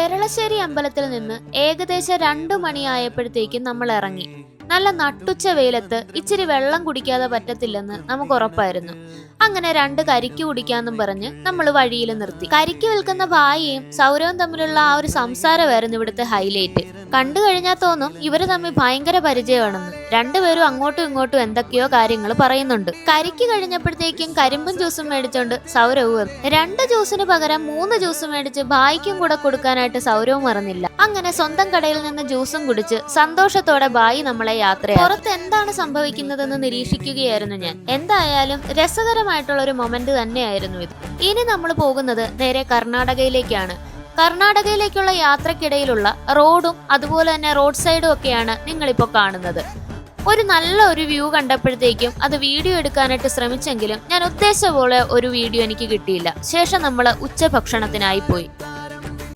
പെരളശ്ശേരി അമ്പലത്തിൽ നിന്ന് ഏകദേശം 2 മണിയായപ്പോഴത്തേക്കും നമ്മൾ ഇറങ്ങി. നല്ല നട്ടുച്ച വെയിലത്ത് ഇച്ചിരി വെള്ളം കുടിക്കാതെ പറ്റത്തില്ലെന്ന് നമുക്ക് ഉറപ്പായിരുന്നു. അങ്ങനെ 2 കരിക്ക് കുടിക്കാന്നും പറഞ്ഞ് നമ്മൾ വഴിയിൽ നിർത്തി. കരിക്ക് വിൽക്കുന്ന ഭായിയും സൗരവും തമ്മിലുള്ള ആ ഒരു സംസാരമായിരുന്നു ഇവിടുത്തെ ഹൈലൈറ്റ്. കണ്ടു കഴിഞ്ഞാൽ തോന്നും ഇവര് തമ്മിൽ ഭയങ്കര പരിചയമാണെന്ന്. രണ്ടുപേരും അങ്ങോട്ടും ഇങ്ങോട്ടും എന്തൊക്കെയോ കാര്യങ്ങൾ പറയുന്നുണ്ട്. കരിക്ക് കഴിഞ്ഞപ്പോഴത്തേക്കും കരിമ്പും ജ്യൂസും മേടിച്ചോണ്ട് സൗരവും 2 ജ്യൂസിന് പകരം 3 ജ്യൂസ് മേടിച്ച് ഭായിക്കും കൂടെ കൊടുക്കാനായിട്ട് സൗരവും മറന്നില്ല. അങ്ങനെ സ്വന്തം കടയിൽ നിന്ന് ജ്യൂസും കുടിച്ച് സന്തോഷത്തോടെ ഭായി നമ്മളെ യാത്രയായി. പുറത്ത് എന്താണ് സംഭവിക്കുന്നതെന്ന് നിരീക്ഷിക്കുകയായിരുന്നു ഞാൻ. എന്തായാലും രസകരമായിട്ടുള്ള ഒരു മൊമെന്റ് തന്നെയായിരുന്നു ഇത്. ഇനി നമ്മൾ പോകുന്നത് നേരെ കർണാടകയിലേക്കാണ്. കർണാടകയിലേക്കുള്ള യാത്രക്കിടയിലുള്ള റോഡും അതുപോലെ തന്നെ റോഡ് സൈഡും ഒക്കെയാണ് നിങ്ങളിപ്പോ കാണുന്നത്. ഒരു നല്ല ഒരു വ്യൂ കണ്ടപ്പോഴത്തേക്കും അത് വീഡിയോ എടുക്കാനായിട്ട് ശ്രമിച്ചെങ്കിലും ഞാൻ ഉദ്ദേശിച്ച പോലെ ഒരു വീഡിയോ എനിക്ക് കിട്ടിയില്ല. ശേഷം നമ്മൾ ഉച്ചഭക്ഷണത്തിനായി പോയി.